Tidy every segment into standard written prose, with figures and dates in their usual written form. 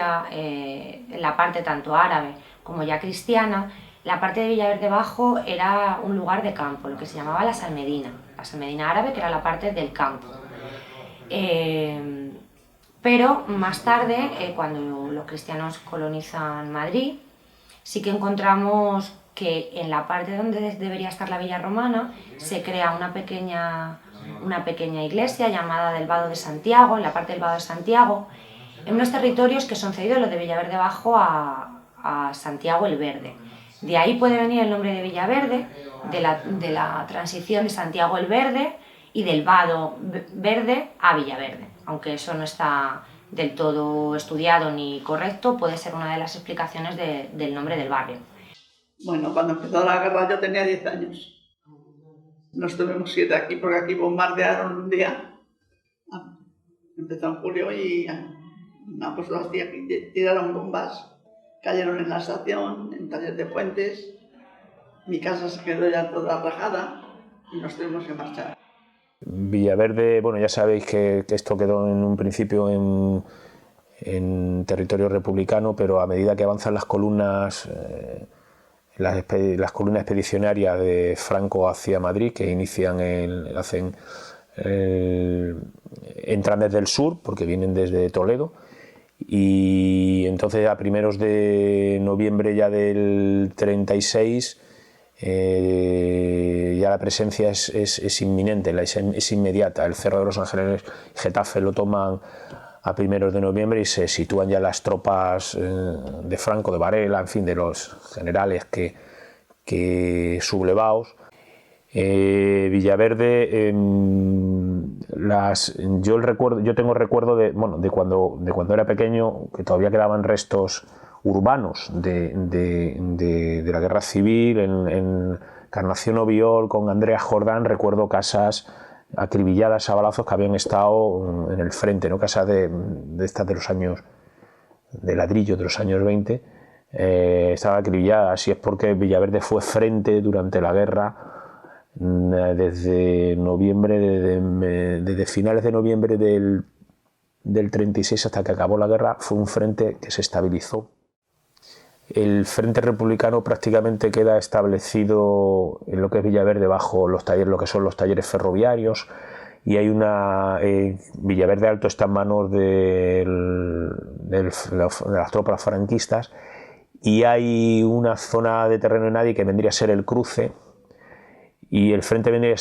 historia, en la parte tanto árabe como ya cristiana, la parte de Villaverde Bajo era un lugar de campo, lo que se llamaba la Salmedina árabe, que era la parte del campo. Pero más tarde, cuando los cristianos colonizan Madrid, sí que encontramos que en la parte donde debería estar la villa romana se crea una pequeña iglesia llamada del Vado de Santiago, en la parte del Vado de Santiago, en unos territorios que son cedidos, los de Villaverde Bajo, a Santiago el Verde. De ahí puede venir el nombre de Villaverde, de la transición de Santiago el Verde y del Vado Verde a Villaverde. Aunque eso no está del todo estudiado ni correcto, puede ser una de las explicaciones del nombre del barrio. Bueno, cuando empezó la guerra yo tenía 10 años. Nos tuvimos que ir de aquí porque aquí bombardearon un día. Empezó en julio y pues los días que tiraron bombas, cayeron en la estación, en Taller de Puentes. Mi casa se quedó ya toda rajada y nos tuvimos que marchar. Villaverde, bueno, ya sabéis que esto quedó en un principio en territorio republicano, pero a medida que avanzan las columnas, las columnas expedicionarias de Franco hacia Madrid, que entran desde el sur, porque vienen desde Toledo, y entonces a primeros de noviembre ya del 36 ya la presencia es inminente, es inmediata. El Cerro de los Ángeles, Getafe, lo toman a primeros de noviembre y se sitúan ya las tropas de Franco, de Varela, en fin, de los generales sublevados. Villaverde, yo tengo recuerdo de cuando era pequeño, que todavía quedaban restos urbanos de la guerra civil. En Encarnación Obiol con Andrea Jordán recuerdo casas acribilladas a balazos que habían estado en el frente, ¿no? Casas de estas de los años de ladrillo de los años 20, estaba acribillada. Así es porque Villaverde fue frente durante la guerra, desde finales de noviembre del 36 hasta que acabó la guerra. Fue un frente que se estabilizó. El Frente Republicano prácticamente queda establecido en lo que es Villaverde bajo lo que son los talleres ferroviarios, y hay Villaverde Alto está en manos de las tropas franquistas, y hay una zona de terreno de nadie que vendría a ser el cruce, y el frente vendría a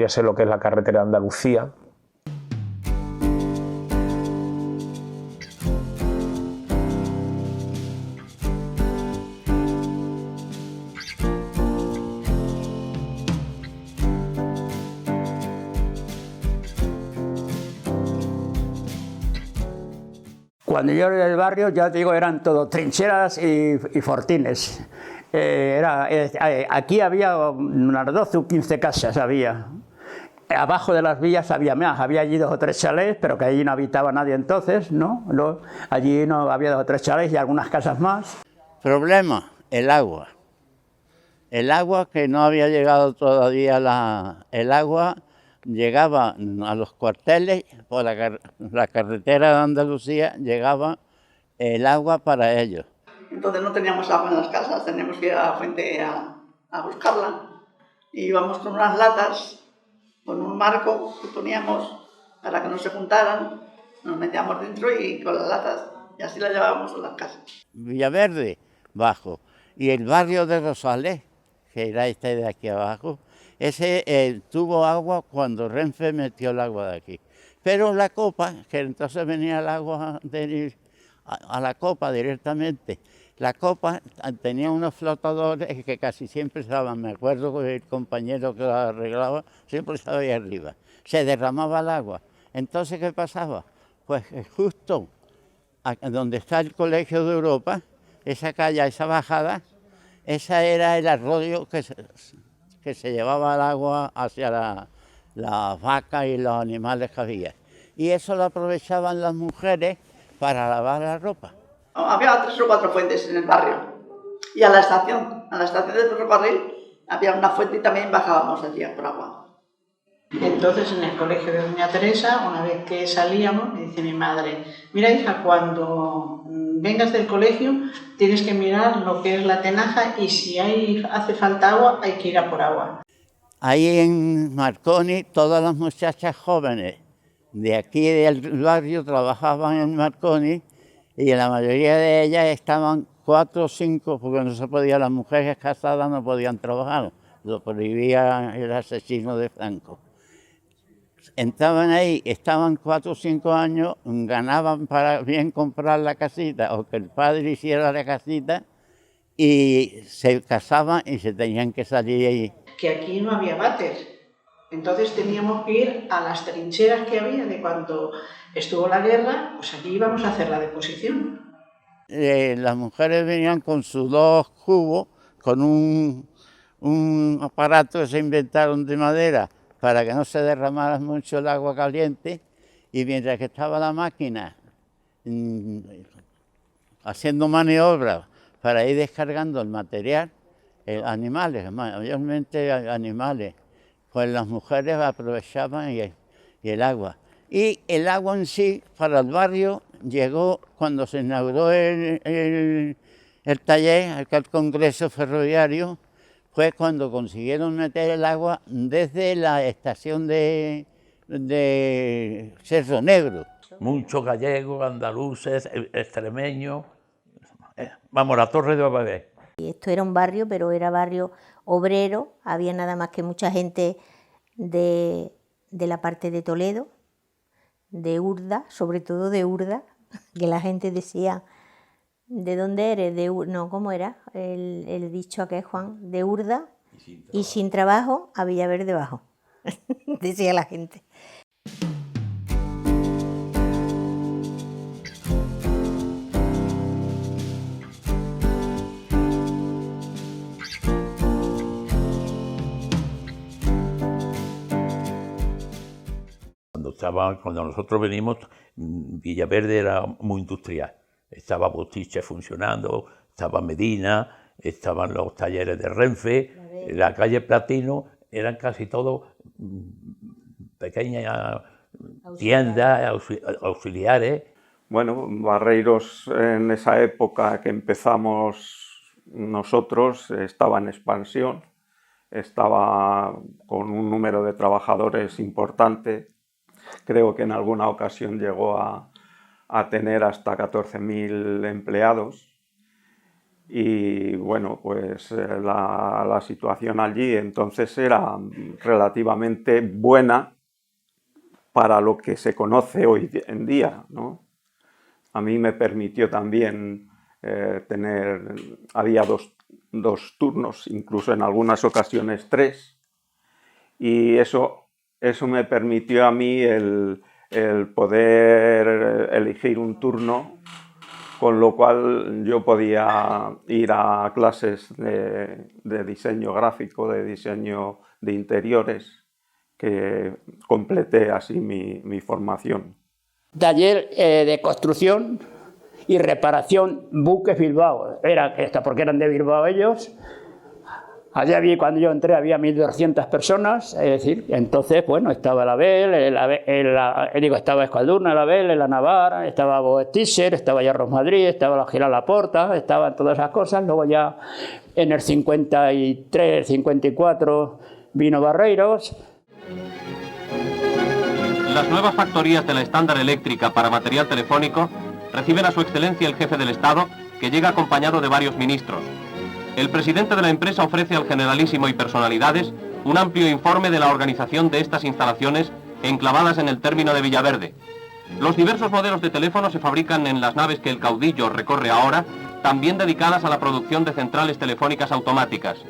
ser lo que es la carretera de Andalucía. Cuando yo era del barrio, ya te digo, eran todo trincheras y fortines. Aquí había unas 12 o 15 casas, había. Abajo de las villas había más, había allí 2 o 3 chalés, pero que allí no habitaba nadie entonces, ¿no? Allí no había 2 o 3 chalés y algunas casas más. Problema, el agua. El agua que no había llegado todavía, el agua llegaba a los cuarteles, por la carretera de Andalucía llegaba el agua para ellos. Entonces no teníamos agua en las casas, teníamos que ir a la fuente a buscarla. Y íbamos con unas latas, con un marco que poníamos para que no se juntaran, nos metíamos dentro y con las latas, y así las llevábamos a las casas. Villaverde Bajo y el barrio de Rosales, que era este de aquí abajo, ese tuvo agua cuando Renfe metió el agua de aquí. Pero la copa, que entonces venía el agua a la copa directamente, la copa tenía unos flotadores que casi siempre estaban, me acuerdo que el compañero que la arreglaba siempre estaba ahí arriba. Se derramaba el agua. Entonces, ¿qué pasaba? Pues justo donde está el Colegio de Europa, esa calle, esa bajada, esa era el arroyo que se llevaba el agua hacia las vacas y los animales que había. Y eso lo aprovechaban las mujeres para lavar la ropa. Había 3 o 4 fuentes en el barrio. Y a la estación del ferrocarril había una fuente y también bajábamos allí por agua. Entonces, en el colegio de Doña Teresa, una vez que salíamos, me dice mi madre: mira, hija, cuando vengas del colegio tienes que mirar lo que es la tenaja y si hace falta agua, hay que ir a por agua. Ahí en Marconi, todas las muchachas jóvenes de aquí del barrio trabajaban en Marconi y la mayoría de ellas estaban 4 o 5, porque no se podía, las mujeres casadas no podían trabajar, lo prohibía el asesino de Franco. Entraban ahí, estaban 4 o 5 años, ganaban para bien comprar la casita o que el padre hiciera la casita y se casaban y se tenían que salir ahí. Que aquí no había váter, entonces teníamos que ir a las trincheras que había de cuando estuvo la guerra, pues aquí íbamos a hacer la deposición. Las mujeres venían con sus 2 cubos, con un aparato que se inventaron de madera para que no se derramara mucho el agua caliente, y mientras que estaba la máquina haciendo maniobras para ir descargando el material, animales, mayormente animales, pues las mujeres aprovechaban y el agua. Y el agua en sí, para el barrio, llegó cuando se inauguró el taller, el congreso ferroviario, fue cuando consiguieron meter el agua desde la estación de Cerro Negro. Muchos gallegos, andaluces, extremeños. Vamos, la Torre de Babel. Esto era un barrio, pero era barrio obrero, había nada más que mucha gente de la parte de Toledo, de Urda, sobre todo de Urda, que la gente decía: ¿de dónde eres? No, ¿cómo era el dicho aquel, Juan? De Urda y sin trabajo a Villaverde Bajo, decía la gente. Cuando nosotros venimos, Villaverde era muy industrial. Estaba Botiche funcionando, estaba Medina, estaban los talleres de Renfe, la calle Platino, eran casi todo pequeñas tiendas auxiliares. Bueno, Barreiros en esa época que empezamos nosotros estaba en expansión, estaba con un número de trabajadores importante. Creo que en alguna ocasión llegó a tener hasta 14.000 empleados y bueno, pues la situación allí entonces era relativamente buena para lo que se conoce hoy en día, ¿no? A mí me permitió también había dos turnos, incluso en algunas ocasiones 3, y eso me permitió a mí el poder elegir un turno, con lo cual yo podía ir a clases de diseño gráfico, de diseño de interiores, que completé así mi formación. Taller de construcción y reparación buques Bilbao, porque eran de Bilbao ellos. Allá cuando yo entré había 1.200 personas, es decir, entonces, bueno, estaba la Abel, estaba Escalduna, la Abel, la Navarra, estaba Boestisser, estaba Yarros Madrid, estaba la Giral Laporta, estaban todas esas cosas. Luego ya en el 53, 54 vino Barreiros. Las nuevas factorías de la Estándar Eléctrica para material telefónico reciben a su excelencia el jefe del Estado, que llega acompañado de varios ministros. El presidente de la empresa ofrece al Generalísimo y personalidades un amplio informe de la organización de estas instalaciones enclavadas en el término de Villaverde. Los diversos modelos de teléfono se fabrican en las naves que el caudillo recorre ahora, también dedicadas a la producción de centrales telefónicas automáticas.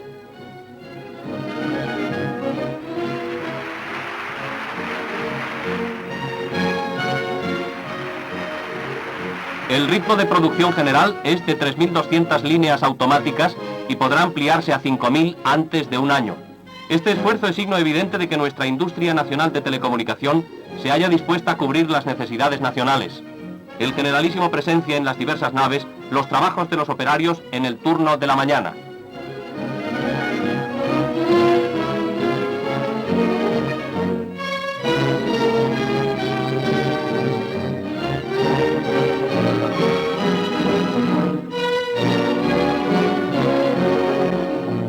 El ritmo de producción general es de 3.200 líneas automáticas y podrá ampliarse a 5.000 antes de un año. Este esfuerzo es signo evidente de que nuestra industria nacional de telecomunicación se halla dispuesta a cubrir las necesidades nacionales. El Generalísimo presencia en las diversas naves los trabajos de los operarios en el turno de la mañana.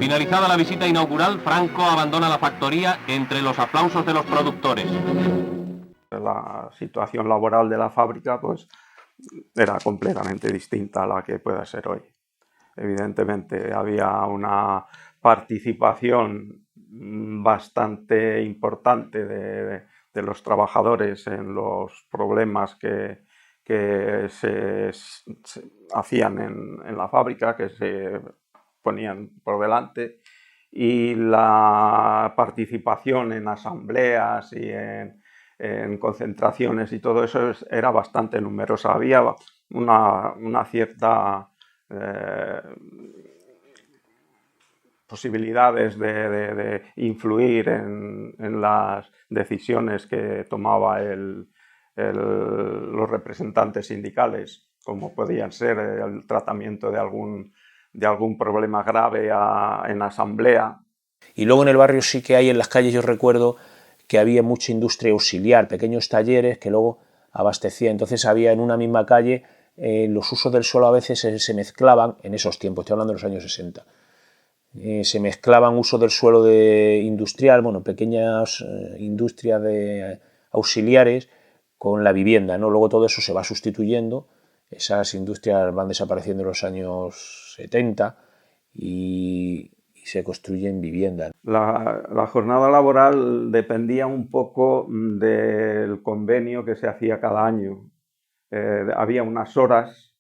Finalizada la visita inaugural, Franco abandona la factoría entre los aplausos de los productores. La situación laboral de la fábrica pues, era completamente distinta a la que pueda ser hoy. Evidentemente había una participación bastante importante de los trabajadores en los problemas que se hacían en la fábrica, que se ponían por delante, y la participación en asambleas y en concentraciones y todo eso era bastante numerosa. Había una cierta posibilidades de influir en las decisiones que tomaba los representantes sindicales, como podían ser el tratamiento de algún problema grave en asamblea. Y luego en el barrio sí que hay, en las calles yo recuerdo que había mucha industria auxiliar, pequeños talleres que luego abastecían. Entonces había en una misma calle los usos del suelo a veces se mezclaban, en esos tiempos, estoy hablando de los años 60, se mezclaban uso del suelo industrial, bueno, pequeñas industrias auxiliares con la vivienda, ¿no? Luego todo eso se va sustituyendo, esas industrias van desapareciendo en los años 70 y se construyen viviendas. La jornada laboral dependía un poco del convenio que se hacía cada año. Había unas horas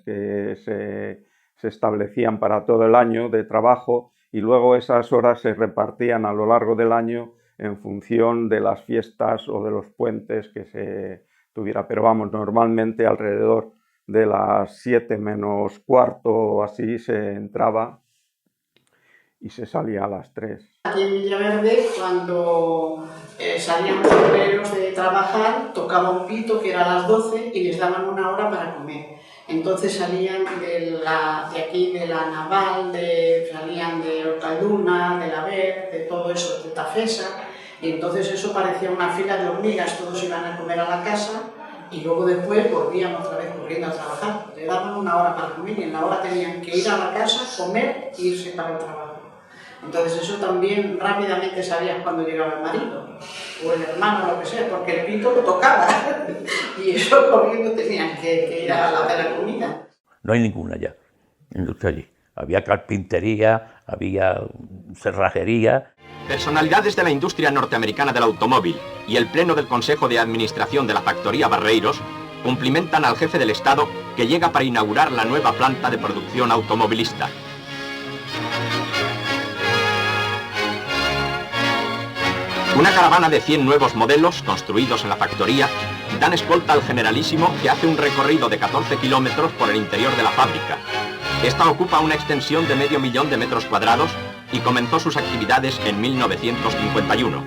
que se establecían para todo el año de trabajo y luego esas horas se repartían a lo largo del año en función de las fiestas o de los puentes que se tuviera. Pero vamos, normalmente alrededor de las 7 menos cuarto o así se entraba y se salía a las 3. Aquí en Villaverde, cuando salían los obreros de trabajar, tocaba un pito que era a las 12 y les daban una hora para comer. Entonces salían de aquí de la Naval, salían de Hortalduna, de la Ver, de todo eso, de Tafesa, y entonces eso parecía una fila de hormigas, todos iban a comer a la casa y luego después volvían otra vez corriendo a trabajar. Le daban una hora para comer y en la hora tenían que ir a la casa, comer e irse para el trabajo. Entonces eso también rápidamente sabías cuando llegaba el marido o el hermano o lo que sea, porque el pito lo tocaba y eso corriendo tenían que ir a la comida. No hay ninguna ya industria allí. Había carpintería, había cerrajería. Personalidades de la industria norteamericana del automóvil y el pleno del Consejo de Administración de la factoría Barreiros cumplimentan al jefe del Estado que llega para inaugurar la nueva planta de producción automovilista. Una caravana de 100 nuevos modelos construidos en la factoría dan escolta al Generalísimo, que hace un recorrido de 14 kilómetros por el interior de la fábrica. Esta ocupa una extensión de 500.000 de metros cuadrados y comenzó sus actividades en 1951.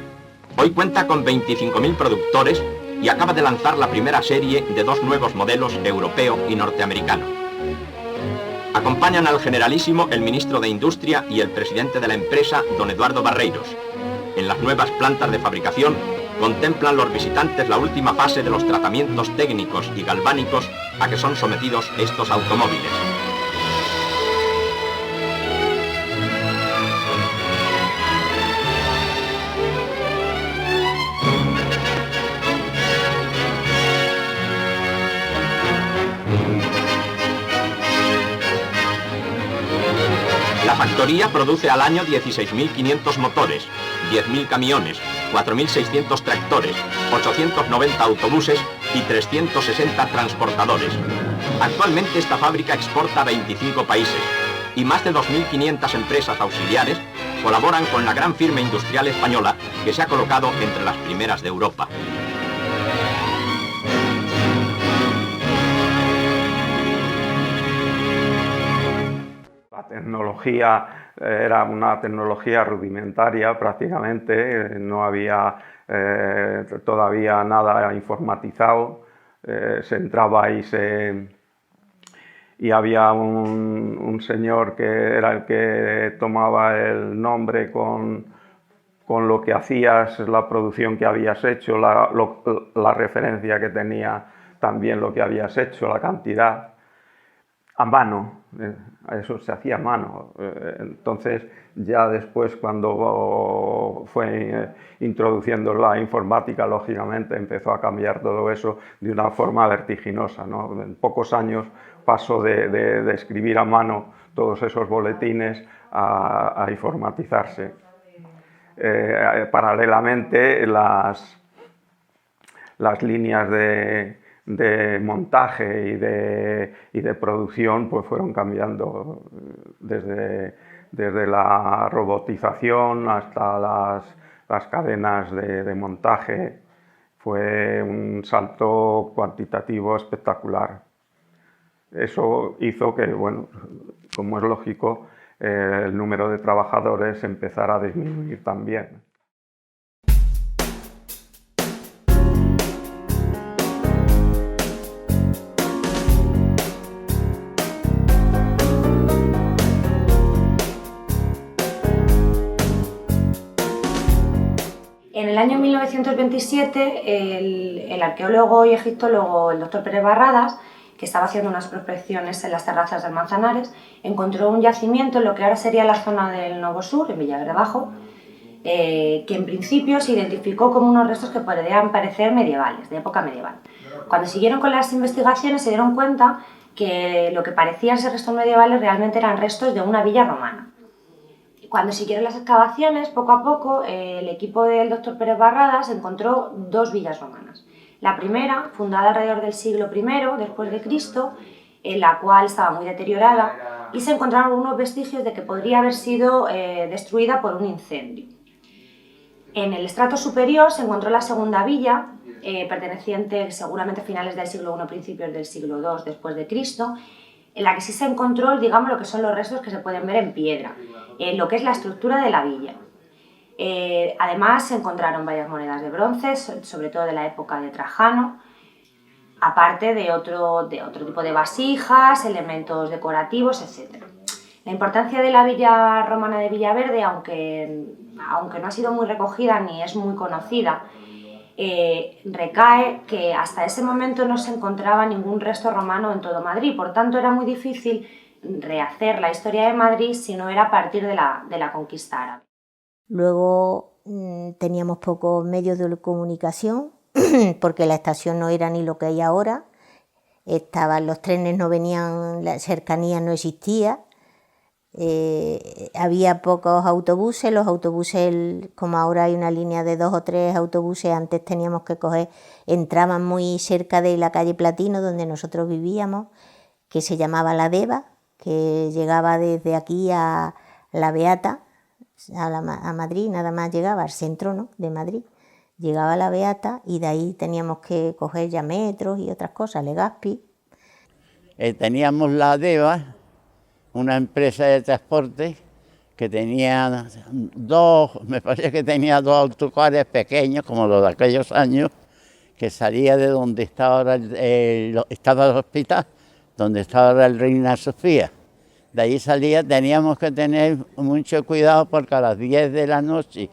Hoy cuenta con 25.000 productores y acaba de lanzar la primera serie de 2 nuevos modelos, europeo y norteamericano. Acompañan al Generalísimo el ministro de Industria y el presidente de la empresa, don Eduardo Barreiros. En las nuevas plantas de fabricación contemplan los visitantes la última fase de los tratamientos técnicos y galvánicos a que son sometidos estos automóviles. La factoría produce al año 16.500 motores, 10.000 camiones, 4.600 tractores, 890 autobuses y 360 transportadores. Actualmente esta fábrica exporta a 25 países y más de 2.500 empresas auxiliares colaboran con la gran firma industrial española que se ha colocado entre las primeras de Europa. La tecnología era una tecnología rudimentaria prácticamente, no había todavía nada informatizado, se entraba y había un señor que era el que tomaba el nombre con lo que hacías, la producción que habías hecho, la referencia que tenía también lo que habías hecho, la cantidad. a mano, eso se hacía a mano. Entonces ya después, cuando fue introduciendo la informática, lógicamente empezó a cambiar todo eso de una forma vertiginosa, ¿no? En pocos años pasó de escribir a mano todos esos boletines a informatizarse. Paralelamente, las líneas de montaje y de producción pues fueron cambiando desde la robotización hasta las cadenas de montaje. Fue un salto cuantitativo espectacular. Eso hizo que, bueno, como es lógico, el número de trabajadores empezara a disminuir también. En el año 1927, el arqueólogo y egiptólogo, el doctor Pérez Barradas, que estaba haciendo unas prospecciones en las terrazas del Manzanares, encontró un yacimiento en lo que ahora sería la zona del Novo Sur, en Villaverde Bajo, que en principio se identificó como unos restos que podrían parecer medievales, de época medieval. Cuando siguieron con las investigaciones se dieron cuenta que lo que parecían ser restos medievales realmente eran restos de una villa romana. Cuando siguieron las excavaciones, poco a poco, el equipo del doctor Pérez Barradas encontró dos villas romanas. La primera, fundada alrededor del siglo I después de Cristo, en la cual estaba muy deteriorada, y se encontraron algunos vestigios de que podría haber sido destruida por un incendio. En el estrato superior se encontró la segunda villa, perteneciente seguramente a finales del siglo I, principios del siglo II después de Cristo, en la que sí se encontró, digamos, lo que son los restos que se pueden ver en piedra, lo que es la estructura de la villa. Además se encontraron varias monedas de bronce, sobre todo de la época de Trajano, aparte de otro tipo de vasijas, elementos decorativos, etc. La importancia de la villa romana de Villaverde, aunque no ha sido muy recogida ni es muy conocida, recae que hasta ese momento no se encontraba ningún resto romano en todo Madrid, por tanto era muy difícil rehacer la historia de Madrid si no era a partir de la conquista árabe. Luego teníamos pocos medios de comunicación porque la estación no era ni lo que hay ahora, los trenes no venían, la cercanía no existía, había pocos autobuses, los autobuses, como ahora hay una línea de 2 o 3 autobuses, antes teníamos que coger, entraban muy cerca de la calle Platino donde nosotros vivíamos, que se llamaba La Deva, que llegaba desde aquí a La Beata, a Madrid, nada más llegaba al centro, ¿no?, de Madrid, llegaba a La Beata y de ahí teníamos que coger ya metros y otras cosas, Legazpi. Teníamos La Deva, una empresa de transporte que tenía me parece que tenía 2 autocares pequeños, como los de aquellos años, que salía de donde estaba ahora estaba el hospital, donde estaba ahora el Reina Sofía. De allí salía, teníamos que tener mucho cuidado porque a las 10 de la noche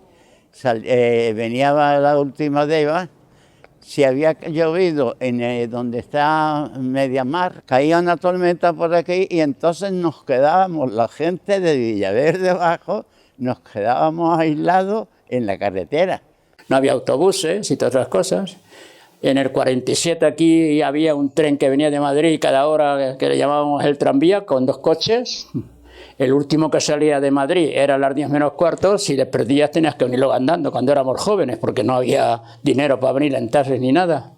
venía la última Deva. Si había llovido en donde está Mediamar, caía una tormenta por aquí y entonces nos quedábamos, la gente de Villaverde Bajo, nos quedábamos aislados en la carretera. No había autobuses y todas otras cosas. En el 47 aquí había un tren que venía de Madrid cada hora, que le llamábamos el tranvía, con 2 coches. El último que salía de Madrid era a las 10 menos cuarto, si le perdías tenías que venirlo andando cuando éramos jóvenes, porque no había dinero para venir en taxis ni nada.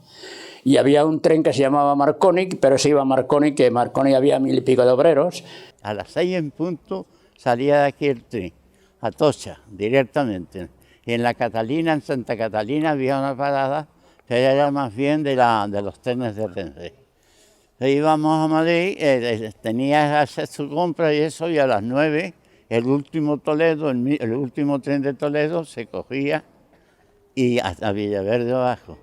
Y había un tren que se llamaba Marconi, pero se iba a Marconi, que en Marconi había 1000 y pico de obreros. A las 6 en punto salía de aquí el tren, a Tocha, directamente. Y en la Catalina, en Santa Catalina, había una parada, que era más bien de los trenes de Renfe. Íbamos a Madrid, tenía que hacer su compra y eso, y a las 9 el último tren de Toledo se cogía y hasta Villaverde Bajo.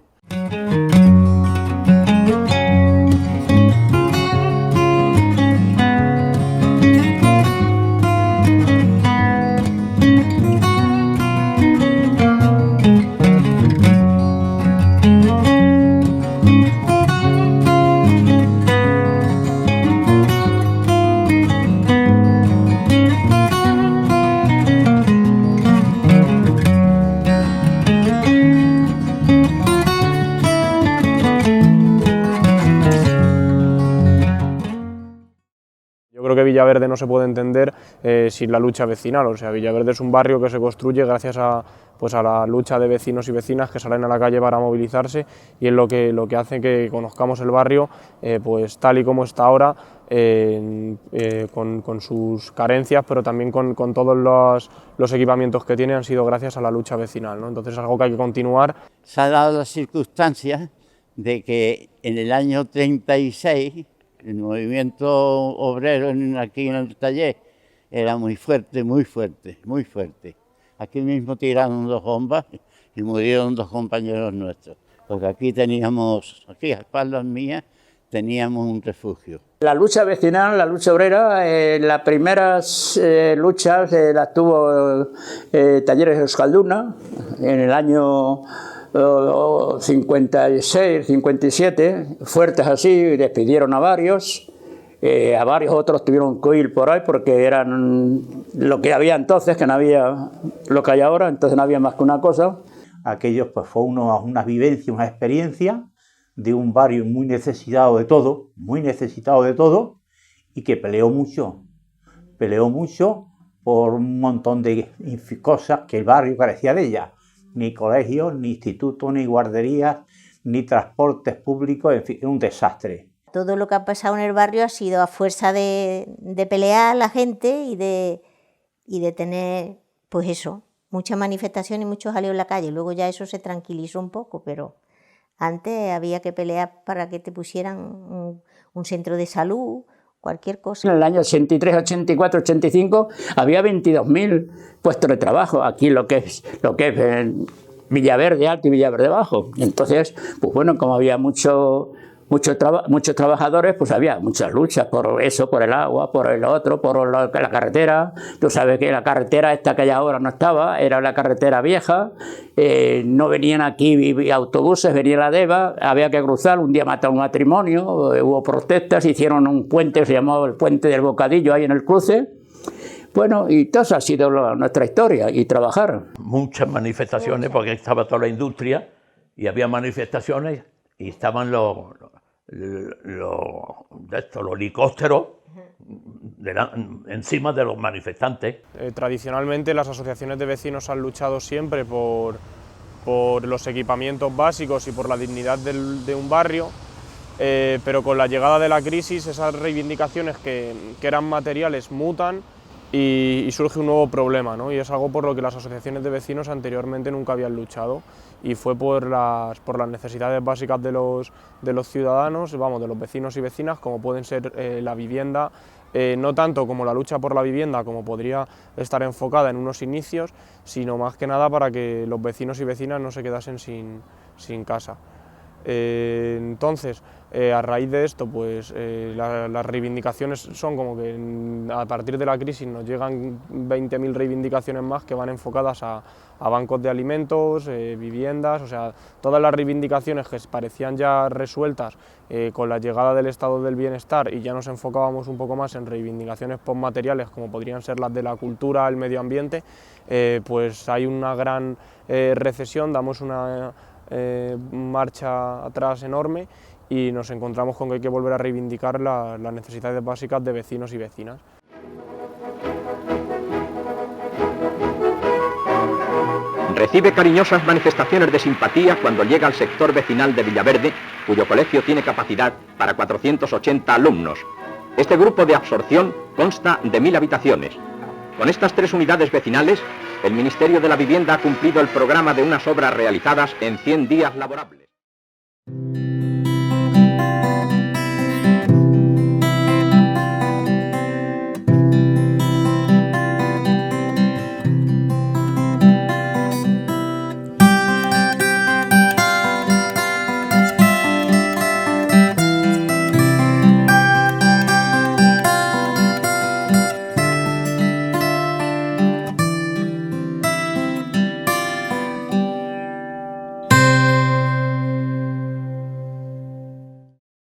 Villaverde no se puede entender sin la lucha vecinal. O sea, Villaverde es un barrio que se construye gracias a la lucha de vecinos y vecinas que salen a la calle para movilizarse, y es lo que hace que conozcamos el barrio pues tal y como está ahora, con sus carencias, pero también con todos los equipamientos que tiene, han sido gracias a la lucha vecinal, ¿no? Entonces es algo que hay que continuar. Se ha dado la circunstancia de que en el año 36 el movimiento obrero aquí en el taller era muy fuerte, muy fuerte, muy fuerte. Aquí mismo tiraron 2 bombas y murieron 2 compañeros nuestros, porque aquí teníamos, aquí a espaldas mías, teníamos un refugio. La lucha vecinal, la lucha obrera, las primeras luchas las tuvo Talleres Euskalduna en el año 56, 57, fuertes así, despidieron a varios otros tuvieron que ir por ahí porque eran lo que había entonces, que no había lo que hay ahora, entonces no había más que una cosa. Aquello pues fue una vivencia, una experiencia de un barrio muy necesitado de todo, y que peleó mucho por un montón de cosas que el barrio carecía de ellas. Ni colegios, ni institutos, ni guarderías, ni transportes públicos, en fin, un desastre. Todo lo que ha pasado en el barrio ha sido a fuerza de pelear la gente y de tener, pues eso, mucha manifestación y mucho jaleo en la calle. Luego ya eso se tranquilizó un poco, pero antes había que pelear para que te pusieran un centro de salud, cualquier cosa. En el año 83, 84, 85 había 22.000 puestos de trabajo. Aquí lo que es Villaverde Alto y Villaverde Bajo. Entonces, pues bueno, como había muchos trabajadores, pues había muchas luchas por eso, por el agua, por el otro, por la carretera. Tú sabes que la carretera esta que hay ahora no estaba, era la carretera vieja, no venían aquí autobuses, venía la DEVA, había que cruzar, un día mataron un matrimonio, hubo protestas, hicieron un puente que se llamaba el Puente del Bocadillo ahí en el cruce. Bueno, y todo eso ha sido nuestra historia, y trabajar. Muchas manifestaciones, porque estaba toda la industria, y había manifestaciones, y estaban los helicópteros encima de los manifestantes. Tradicionalmente las asociaciones de vecinos han luchado siempre por los equipamientos básicos y por la dignidad de un barrio, pero con la llegada de la crisis esas reivindicaciones que eran materiales mutan y surge un nuevo problema, ¿no? Y es algo por lo que las asociaciones de vecinos anteriormente nunca habían luchado, y fue por las necesidades básicas de los ciudadanos, vamos, de los vecinos y vecinas, como pueden ser la vivienda, no tanto como la lucha por la vivienda, como podría estar enfocada en unos inicios, sino más que nada para que los vecinos y vecinas no se quedasen sin casa. Entonces, a raíz de esto, pues las reivindicaciones son como que a partir de la crisis nos llegan 20.000 reivindicaciones más que van enfocadas a bancos de alimentos, viviendas, o sea, todas las reivindicaciones que parecían ya resueltas con la llegada del estado del bienestar, y ya nos enfocábamos un poco más en reivindicaciones postmateriales como podrían ser las de la cultura, el medio ambiente, pues hay una gran recesión, damos una marcha atrás enorme y nos encontramos con que hay que volver a reivindicar las necesidades básicas de vecinos y vecinas. Recibe cariñosas manifestaciones de simpatía cuando llega al sector vecinal de Villaverde, cuyo colegio tiene capacidad para 480 alumnos. Este grupo de absorción consta de 1000 habitaciones. Con estas 3 unidades vecinales, el Ministerio de la Vivienda ha cumplido el programa de unas obras realizadas en 100 días laborables.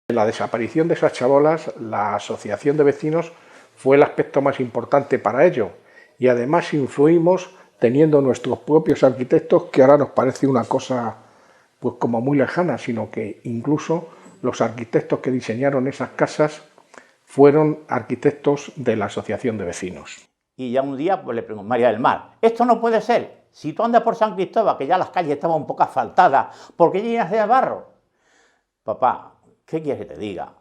La desaparición de esas chabolas, la asociación de vecinos fue el aspecto más importante para ello, y además influimos teniendo nuestros propios arquitectos, que ahora nos parece una cosa pues como muy lejana, sino que incluso los arquitectos que diseñaron esas casas fueron arquitectos de la Asociación de Vecinos. Y ya un día pues, le pregunto, María del Mar, esto no puede ser. Si tú andas por San Cristóbal, que ya las calles estaban un poco asfaltadas, ¿por qué llenas de barro? Papá, ¿qué quieres que te diga?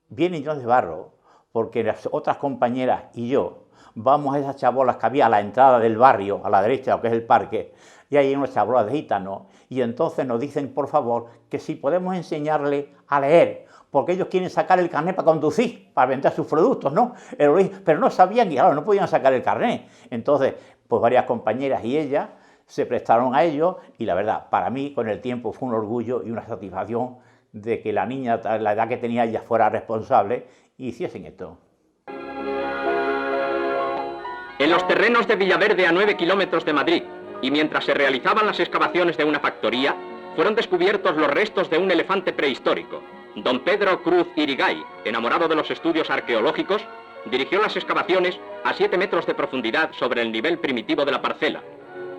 Vienen llenos de barro porque las otras compañeras y yo vamos a esas chabolas que había a la entrada del barrio, a la derecha, lo que es el parque, y hay unas chabolas de gitanos, y entonces nos dicen, por favor, que si podemos enseñarle a leer, porque ellos quieren sacar el carnet para conducir, para vender sus productos, ¿no? Pero no sabían y claro, no podían sacar el carnet. Entonces, pues varias compañeras y ellas se prestaron a ello y la verdad, para mí con el tiempo fue un orgullo y una satisfacción de que la niña, la edad que tenía ella, fuera responsable y hiciesen esto. En los terrenos de Villaverde, a 9 kilómetros de Madrid, y mientras se realizaban las excavaciones de una factoría, fueron descubiertos los restos de un elefante prehistórico. Don Pedro Cruz Irigay, enamorado de los estudios arqueológicos, dirigió las excavaciones a 7 metros de profundidad sobre el nivel primitivo de la parcela.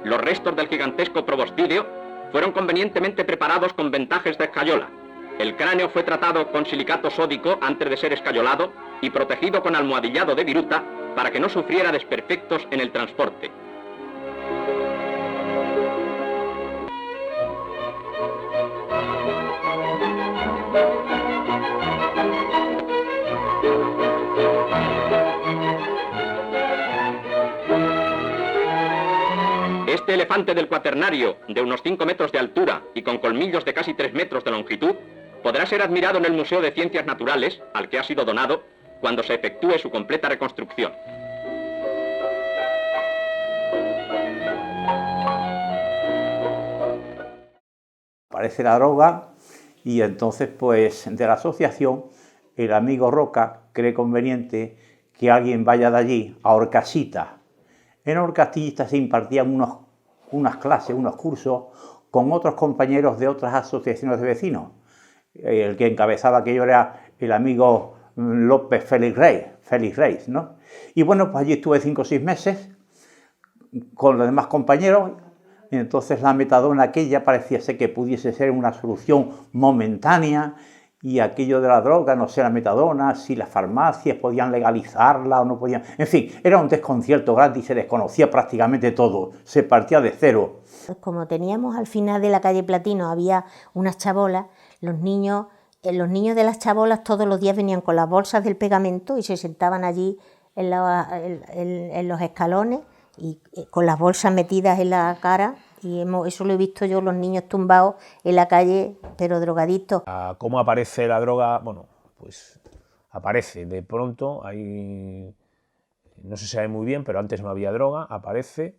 Los restos del gigantesco proboscideo fueron convenientemente preparados con ventajes de escayola. El cráneo fue tratado con silicato sódico antes de ser escayolado y protegido con almohadillado de viruta para que no sufriera desperfectos en el transporte. Este elefante del Cuaternario, de unos 5 metros de altura y con colmillos de casi 3 metros de longitud, podrá ser admirado en el Museo de Ciencias Naturales, al que ha sido donado, cuando se efectúe su completa reconstrucción. Aparece la droga y entonces pues de la asociación el amigo Roca cree conveniente que alguien vaya de allí a Orcasita. En Orcasita se impartían unas clases, unos cursos con otros compañeros de otras asociaciones de vecinos. El que encabezaba aquello era el amigo López Félix Reyes, ¿no? Y bueno, pues allí estuve 5 o 6 meses con los demás compañeros. Y entonces la metadona aquella parecía ser que pudiese ser una solución momentánea y aquello de la droga, no sé, la metadona, si las farmacias podían legalizarla o no podían... En fin, era un desconcierto grande y se desconocía prácticamente todo, se partía de cero. Como teníamos al final de la calle Platino, había unas chabolas, los niños de las chabolas todos los días venían con las bolsas del pegamento y se sentaban allí en los escalones y con las bolsas metidas en la cara, y eso lo he visto yo, los niños tumbados en la calle, pero drogadictos. ¿Cómo aparece la droga? Bueno, pues aparece de pronto, ahí no se sabe muy bien, pero antes no había droga, aparece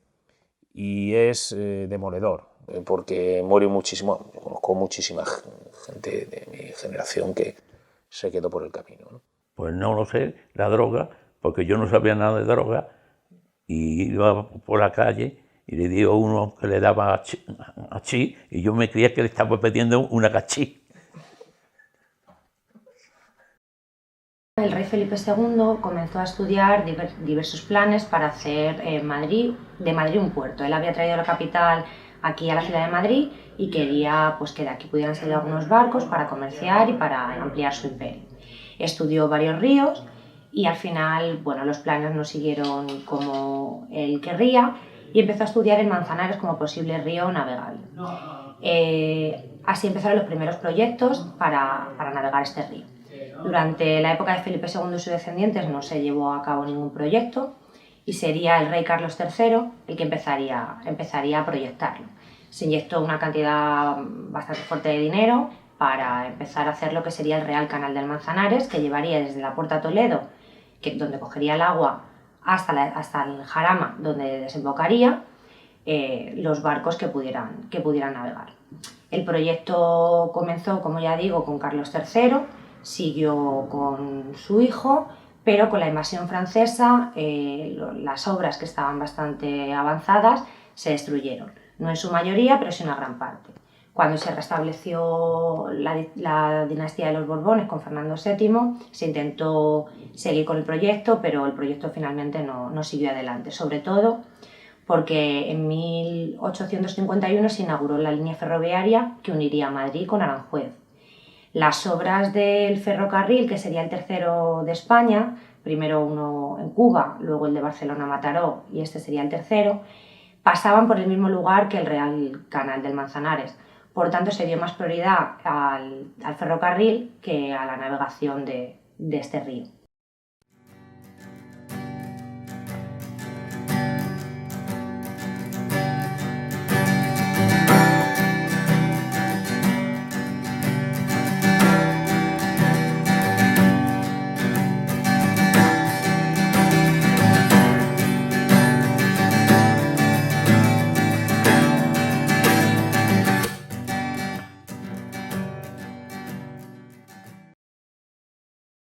y es demoledor, porque muere muchísimo. Conozco muchísima gente de mi generación que se quedó por el camino, ¿no? Pues no lo sé, la droga, porque yo no sabía nada de droga, y iba por la calle y le dio uno que le daba achí y yo me creía que le estaba pidiendo una cachí. El rey Felipe II comenzó a estudiar diversos planes para hacer de Madrid un puerto. Él había traído la capital aquí a la ciudad de Madrid y quería pues, que de aquí pudieran salir algunos barcos para comerciar y para ampliar su imperio. Estudió varios ríos y al final, bueno, los planes no siguieron como él querría y empezó a estudiar el Manzanares como posible río navegable. Así empezaron los primeros proyectos para navegar este río. Durante la época de Felipe II y sus descendientes no se llevó a cabo ningún proyecto y sería el rey Carlos III el que empezaría a proyectarlo. Se inyectó una cantidad bastante fuerte de dinero para empezar a hacer lo que sería el Real Canal del Manzanares, que llevaría desde la Puerta Toledo, donde cogería el agua, hasta el Jarama, donde desembocaría los barcos que pudieran navegar. El proyecto comenzó, como ya digo, con Carlos III, siguió con su hijo, pero con la invasión francesa las obras que estaban bastante avanzadas se destruyeron. No en su mayoría, pero sí una gran parte. Cuando se restableció la dinastía de los Borbones con Fernando VII, se intentó seguir con el proyecto, pero el proyecto finalmente no siguió adelante, sobre todo porque en 1851 se inauguró la línea ferroviaria que uniría Madrid con Aranjuez. Las obras del ferrocarril, que sería el tercero de España, primero uno en Cuba, luego el de Barcelona-Mataró y este sería el tercero, pasaban por el mismo lugar que el Real Canal del Manzanares. Por tanto, se dio más prioridad al ferrocarril que a la navegación de este río.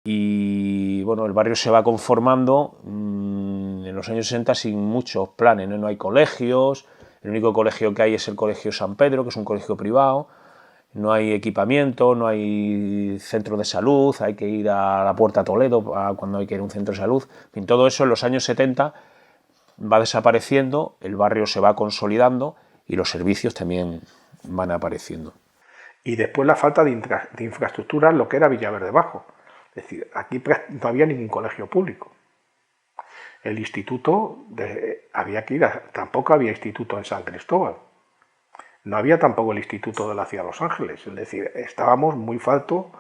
Y bueno, el barrio se va conformando en los años 60 sin muchos planes, ¿no? No hay colegios, el único colegio que hay es el Colegio San Pedro, que es un colegio privado, no hay equipamiento, no hay centro de salud, hay que ir a la Puerta Toledo cuando hay que ir a un centro de salud. En fin, todo eso en los años 70 va desapareciendo, el barrio se va consolidando y los servicios también van apareciendo. Y después la falta de infraestructura en lo que era Villaverde Bajo. Es decir, aquí no había ningún colegio público. El instituto, había que ir tampoco había instituto en San Cristóbal. No había tampoco el instituto de la ciudad de Los Ángeles. Es decir, estábamos muy falto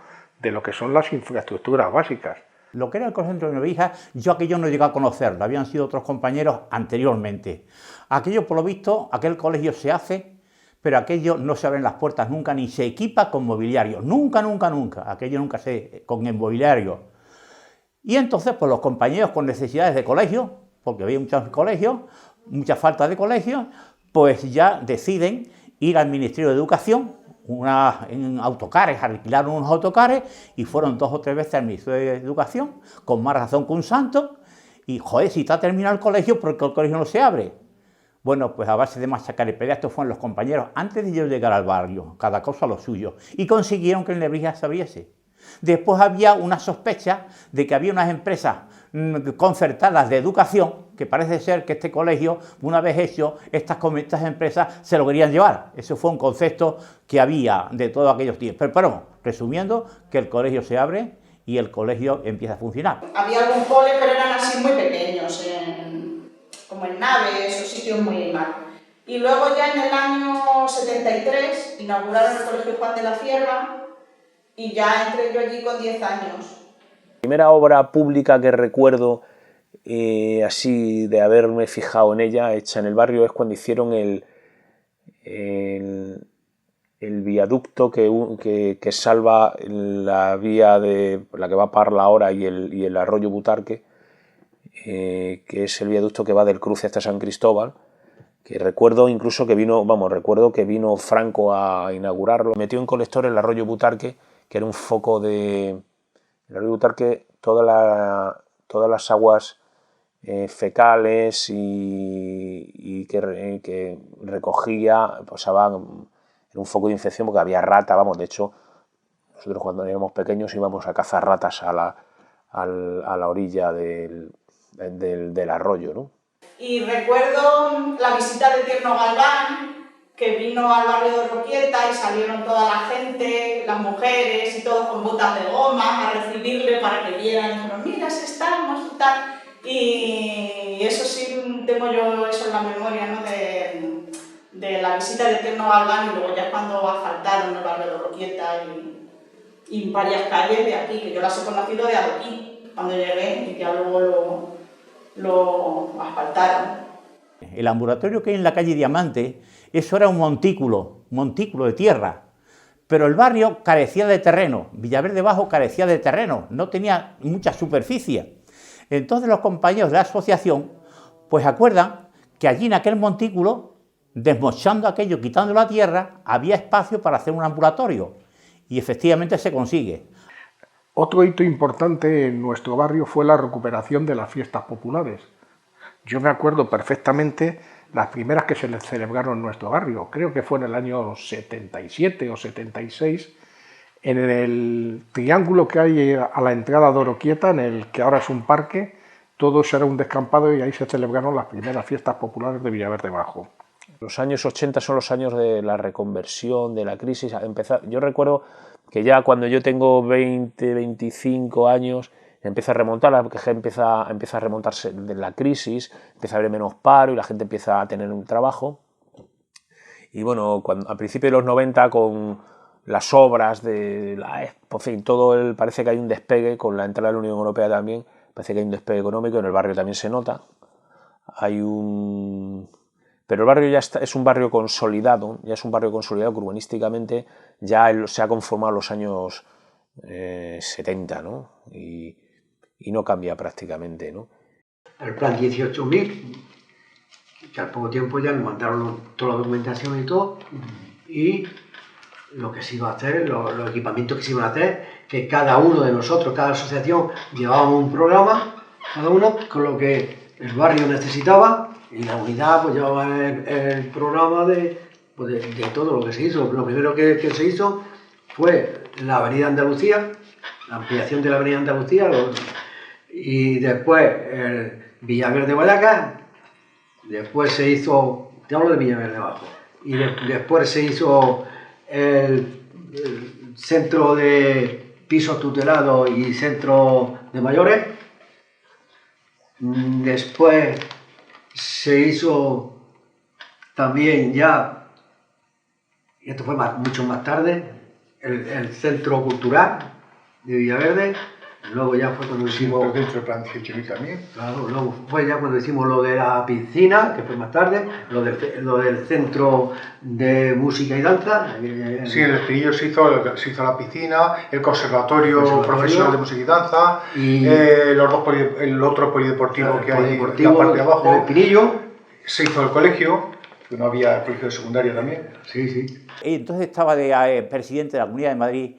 de lo que son las infraestructuras básicas. Lo que era el Colegio de Novija, yo aquello no llegué a conocerlo, habían sido otros compañeros anteriormente. Aquello, por lo visto, aquel colegio se hace, pero aquello no se abren las puertas nunca, ni se equipa con mobiliario, nunca, nunca, nunca, aquello nunca se con el mobiliario. Y entonces, pues los compañeros con necesidades de colegio, porque había muchos colegios, mucha falta de colegios, pues ya deciden ir al Ministerio de Educación, en autocares, alquilaron unos autocares y fueron 2 o 3 veces al Ministerio de Educación, con más razón que un santo, y joder, si está terminado el colegio, ¿por qué el colegio no se abre? Bueno, pues a base de machacar y pelear, estos fueron los compañeros antes de yo llegar al barrio, cada cosa lo suyo, y consiguieron que el Nebrija se abriese. Después había una sospecha de que había unas empresas concertadas de educación, que parece ser que este colegio, una vez hecho, estas empresas se lo querían llevar. Eso fue un concepto que había de todos aquellos tiempos. Pero resumiendo, que el colegio se abre y el colegio empieza a funcionar. Había algún cole, pero eran así muy pequeños, como en naves o sitios muy mal. Y luego ya en el año 73 inauguraron el Colegio Juan de la Cierva y ya entré yo allí con 10 años. La primera obra pública que recuerdo así de haberme fijado en ella, hecha en el barrio, es cuando hicieron el viaducto que salva la vía de la que va a Parla ahora y el arroyo Butarque, que es el viaducto que va del Cruce hasta San Cristóbal, que recuerdo incluso que vino Franco a inaugurarlo. Metió en colector el arroyo Butarque, que era un foco de... El arroyo Butarque, todas las aguas fecales y que recogía, pasaban en un foco de infección porque había rata, de hecho, nosotros cuando éramos pequeños íbamos a cazar ratas a la orilla del arroyo, ¿no? Y recuerdo la visita de Tierno Galván, que vino al barrio de Roquieta y salieron toda la gente, las mujeres y todos con botas de goma a recibirle para que vieran, y dijeron, mira, si estamos y tal. Y eso sí tengo yo eso en la memoria, ¿no? de la visita de Tierno Galván y luego ya cuando asfaltaron el barrio de Roquieta y varias calles de aquí, que yo las he conocido de aquí, cuando llegué y ya luego lo asfaltaron. El ambulatorio que hay en la calle Diamante, eso era un montículo de tierra, pero el barrio carecía de terreno, Villaverde Bajo carecía de terreno, no tenía mucha superficie. Entonces los compañeros de la asociación pues acuerdan que allí en aquel montículo, desmochando aquello, quitando la tierra, había espacio para hacer un ambulatorio y efectivamente se consigue. Otro hito importante en nuestro barrio fue la recuperación de las fiestas populares. Yo me acuerdo perfectamente las primeras que se celebraron en nuestro barrio, creo que fue en el año 77 o 76, en el triángulo que hay a la entrada de Oroquieta, en el que ahora es un parque, todo eso era un descampado y ahí se celebraron las primeras fiestas populares de Villaverde Bajo. Los años 80 son los años de la reconversión, de la crisis. Yo recuerdo que ya cuando yo tengo 20, 25 años empieza a remontar, la gente empieza a remontarse de la crisis, empieza a haber menos paro y la gente empieza a tener un trabajo. Y bueno, a principios de los 90, con las obras de la Expo, en fin, parece que hay un despegue, con la entrada de la Unión Europea también, parece que hay un despegue económico, en el barrio también se nota. Pero el barrio ya es un barrio consolidado, que urbanísticamente ya se ha conformado en los años 70, ¿no? Y no cambia prácticamente, ¿no? El plan 18.000, que al poco tiempo ya nos mandaron toda la documentación y todo, y lo que se iba a hacer, los equipamientos que se iban a hacer, que cada uno de nosotros, cada asociación, llevábamos un programa, cada uno con lo que el barrio necesitaba, y la unidad pues llevaba el programa de todo lo que se hizo. Lo primero que se hizo fue la Avenida Andalucía, la ampliación de la Avenida Andalucía, y después el Villaverde Vallecas, después se hizo, te hablo de Villaverde abajo, y después se hizo el centro de pisos tutelados y centro de mayores. Después se hizo también ya, y esto fue mucho más tarde, el centro cultural de Villaverde. Luego ya fue cuando hicimos... dentro del plan 18.000 también. Claro, luego fue ya cuando hicimos lo de la piscina, que fue más tarde, lo del centro de música y danza. Sí, en el Espinillo se hizo la piscina, el conservatorio profesional de música y danza, y el otro polideportivo que hay en la parte de abajo. El Espinillo. Se hizo el colegio, que no había el colegio de secundaria también. Sí, sí. Entonces estaba de presidente de la Comunidad de Madrid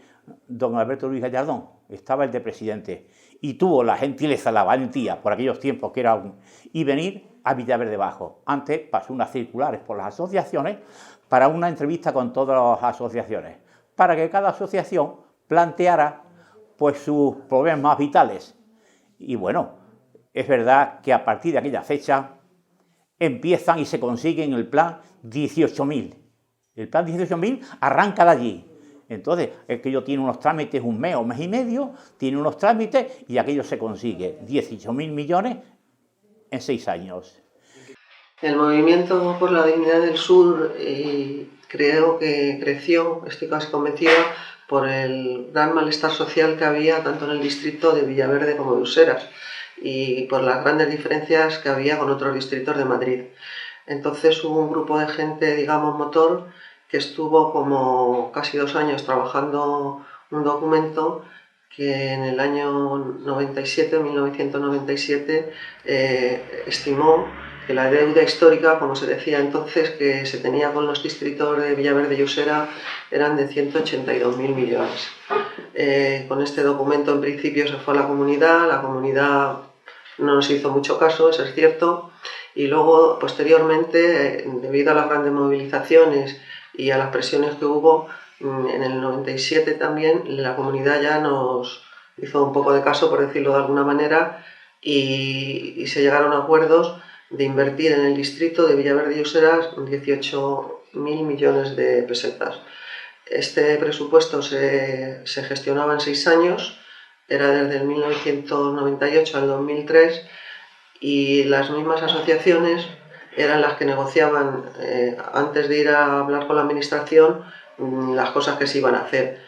don Alberto Luis Gallardón, estaba el de presidente, y tuvo la gentileza, la valentía, por aquellos tiempos que era y venir a Villaverde Bajo. Antes pasó unas circulares por las asociaciones para una entrevista con todas las asociaciones, para que cada asociación planteara pues sus problemas más vitales. Y bueno, es verdad que a partir de aquella fecha empiezan y se consiguen el plan 18.000. El plan 18.000 arranca de allí. Entonces, aquello tiene unos trámites, un mes o mes y medio, tiene unos trámites y aquello se consigue 18.000 millones en 6 años. El movimiento por la dignidad del sur creo que creció, estoy casi convencida, por el gran malestar social que había tanto en el distrito de Villaverde como de Useras y por las grandes diferencias que había con otros distritos de Madrid. Entonces hubo un grupo de gente, digamos, motor, que estuvo como casi 2 años trabajando un documento que en el año 1997, estimó que la deuda histórica, como se decía entonces, que se tenía con los distritos de Villaverde y Usera eran de 182.000 millones. Con este documento en principio se fue a la comunidad no nos hizo mucho caso, eso es cierto, y luego posteriormente, debido a las grandes movilizaciones y a las presiones que hubo, en el 97 también la comunidad ya nos hizo un poco de caso, por decirlo de alguna manera, y se llegaron a acuerdos de invertir en el distrito de Villaverde y Useras 18.000 millones de pesetas. Este presupuesto se gestionaba en 6 años, era desde el 1998 al 2003, y las mismas asociaciones eran las que negociaban, antes de ir a hablar con la administración, las cosas que se iban a hacer.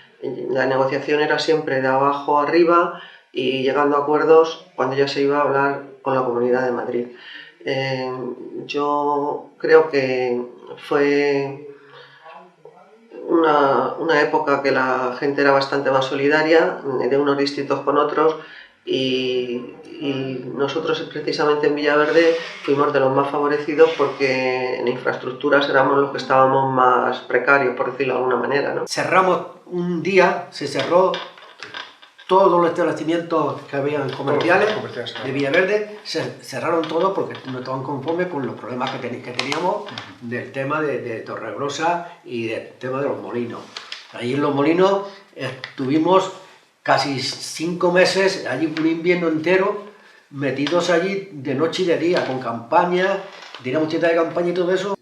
La negociación era siempre de abajo arriba y llegando a acuerdos cuando ya se iba a hablar con la Comunidad de Madrid. Yo creo que fue una época que la gente era bastante más solidaria, de unos distritos con otros, y nosotros precisamente en Villaverde fuimos de los más favorecidos porque en infraestructuras éramos los que estábamos más precarios, por decirlo de alguna manera, ¿no? Cerramos un día, se cerró todos los establecimientos que habían comerciales de Villaverde, se cerraron todos porque no estaban conformes con los problemas que teníamos del tema de Torregrosa y del tema de los molinos. Ahí en los molinos estuvimos casi 5 meses, allí un invierno entero, metidos allí de noche y de día, con campaña, teníamos tienda de campaña y todo eso.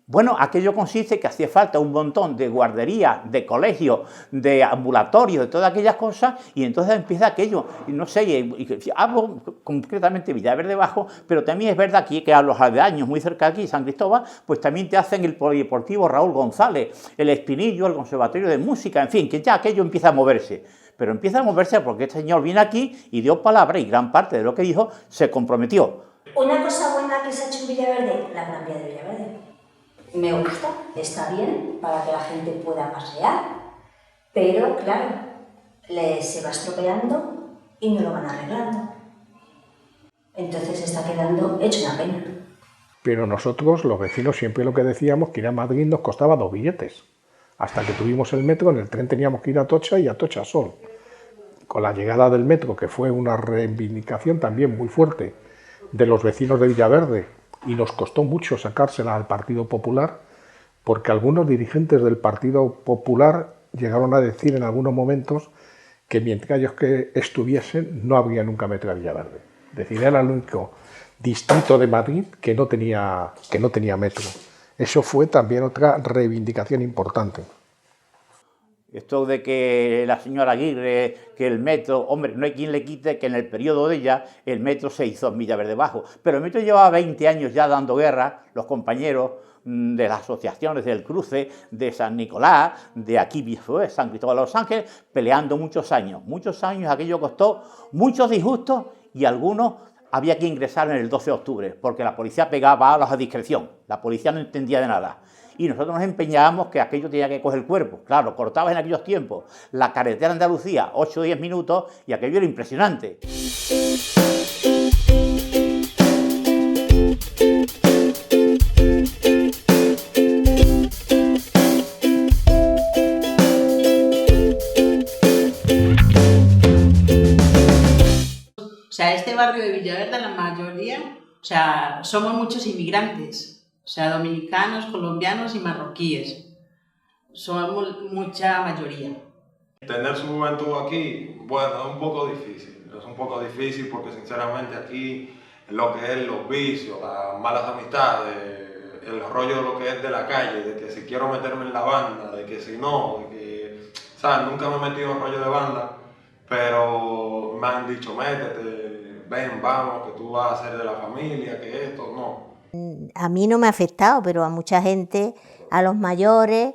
Bueno, aquello consiste que hacía falta un montón de guarderías, de colegios, de ambulatorios, de todas aquellas cosas, y entonces empieza aquello, y no sé, hablo concretamente de Villaverde Bajo, pero también es verdad aquí que a los aldeaños, muy cerca de aquí, San Cristóbal, pues también te hacen el Polideportivo Raúl González, el Espinillo, el Conservatorio de Música, en fin, que ya aquello empieza a moverse. Pero empieza a moverse porque este señor viene aquí y dio palabra, y gran parte de lo que dijo se comprometió. Una cosa buena que se ha hecho en Villaverde, la Gran Vía de Villaverde. Me gusta, está bien para que la gente pueda pasear, pero claro, se va estropeando y no lo van arreglando. Entonces está quedando hecho una pena. Pero nosotros, los vecinos, siempre lo que decíamos que ir a Madrid nos costaba 2 billetes. Hasta que tuvimos el metro, en el tren teníamos que ir a Atocha y a Atocha Sol. Con la llegada del metro, que fue una reivindicación también muy fuerte de los vecinos de Villaverde, y nos costó mucho sacársela al Partido Popular, porque algunos dirigentes del Partido Popular llegaron a decir en algunos momentos que mientras ellos que estuviesen no habría nunca metro a Villaverde. Es decir, era el único distrito de Madrid que no tenía metro. Eso fue también otra reivindicación importante. Esto de que la señora Aguirre, que el metro, hombre, no hay quien le quite que en el periodo de ella el metro se hizo en Villaverde Bajo, pero el metro llevaba 20 años ya dando guerra, los compañeros de las asociaciones del Cruce, de San Nicolás, de aquí San Cristóbal de los Ángeles, peleando muchos años, aquello costó muchos disgustos y algunos había que ingresar en el 12 de octubre, porque la policía pegaba balas a discreción, la policía no entendía de nada. Y nosotros nos empeñábamos que aquello tenía que coger el cuerpo. Claro, cortabas en aquellos tiempos la carretera de Andalucía, 8 o 10 minutos, y aquello era impresionante. O sea, este barrio de Villaverde, la mayoría, o sea, somos muchos inmigrantes. O sea, dominicanos, colombianos y marroquíes. Somos mucha mayoría. Tener su juventud aquí, bueno, es un poco difícil. Es un poco difícil porque sinceramente aquí lo que es los vicios, las malas amistades, el rollo de lo que es de la calle, de que si quiero meterme en la banda, de que si no, de que, ¿sabes? Nunca me he metido en rollo de banda, pero me han dicho, métete, ven, vamos, que tú vas a ser de la familia, que esto, no. A mí no me ha afectado, pero a mucha gente, a los mayores,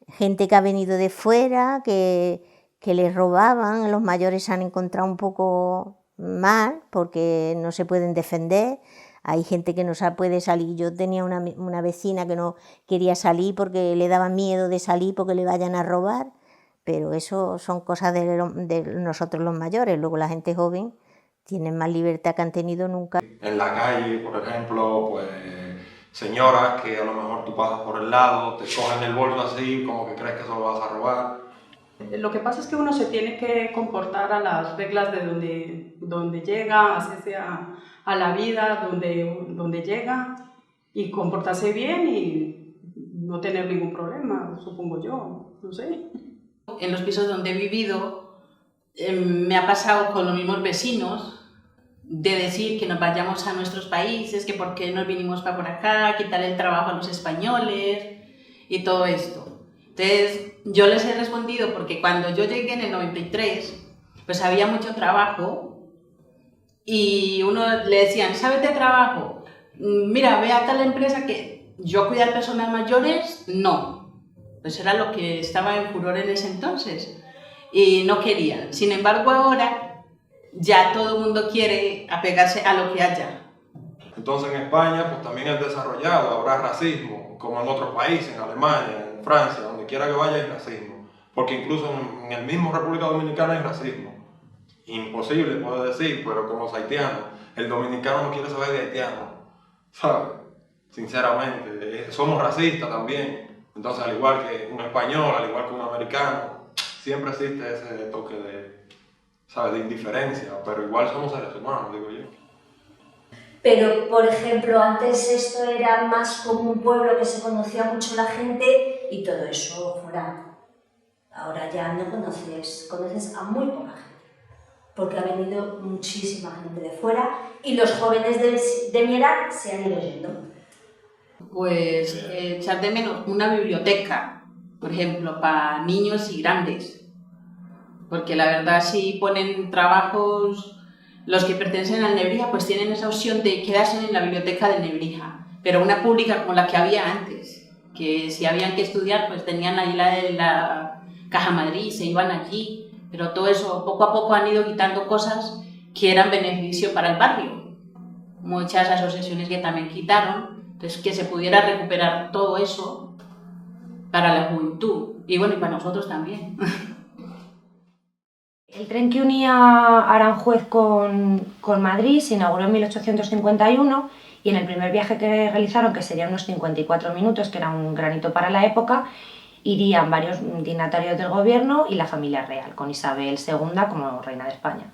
gente que ha venido de fuera, que les robaban, los mayores se han encontrado un poco mal porque no se pueden defender, hay gente que no puede salir. Yo tenía una vecina que no quería salir porque le daba miedo de salir porque le vayan a robar, pero eso son cosas de nosotros los mayores. Luego la gente joven tiene más libertad que han tenido nunca. En la calle, por ejemplo, pues señoras que a lo mejor tú pasas por el lado, te cogen el bolso así, como que crees que eso lo vas a robar. Lo que pasa es que uno se tiene que comportar a las reglas de donde llega, hacerse a la vida donde llega y comportarse bien y no tener ningún problema, supongo yo, no sé. En los pisos donde he vivido me ha pasado con los mismos vecinos de decir que nos vayamos a nuestros países, que por qué nos vinimos para por acá, quitarle el trabajo a los españoles y todo esto. Entonces yo les he respondido porque cuando yo llegué en el 93 pues había mucho trabajo y uno le decían, ¿sabes de trabajo? Mira, ve a tal empresa que yo cuidar personas mayores, no. Pues era lo que estaba en furor en ese entonces y no querían. Sin embargo ahora ya todo el mundo quiere apegarse a lo que haya. Entonces en España pues también es desarrollado, habrá racismo, como en otros países, en Alemania, en Francia, donde quiera que vaya hay racismo. Porque incluso en el mismo República Dominicana hay racismo. Imposible, puedo decir, pero con los haitianos, el dominicano no quiere saber de haitiano, ¿sabes? Sinceramente, somos racistas también. Entonces al igual que un español, al igual que un americano, siempre existe ese toque de, ¿sabes?, de indiferencia, pero igual somos seres humanos, digo yo. Pero, por ejemplo, antes esto era más como un pueblo que se conocía mucho la gente y todo eso fuera. Ahora ya no conoces a muy poca gente, porque ha venido muchísima gente de fuera y los jóvenes de mi edad se han ido yendo. Pues echar de menos una biblioteca, por ejemplo, para niños y grandes. Porque la verdad, si ponen trabajos, los que pertenecen al Nebrija, pues tienen esa opción de quedarse en la biblioteca de Nebrija. Pero una pública como la que había antes, que si habían que estudiar, pues tenían ahí la Caja Madrid, se iban allí. Pero todo eso, poco a poco han ido quitando cosas que eran beneficio para el barrio. Muchas asociaciones que también quitaron, entonces que se pudiera recuperar todo eso para la juventud y bueno, y para nosotros también. El tren que unía Aranjuez con Madrid se inauguró en 1851 y en el primer viaje que realizaron, que serían unos 54 minutos, que era un gran hito para la época, irían varios dignatarios del gobierno y la familia real, con Isabel II como reina de España.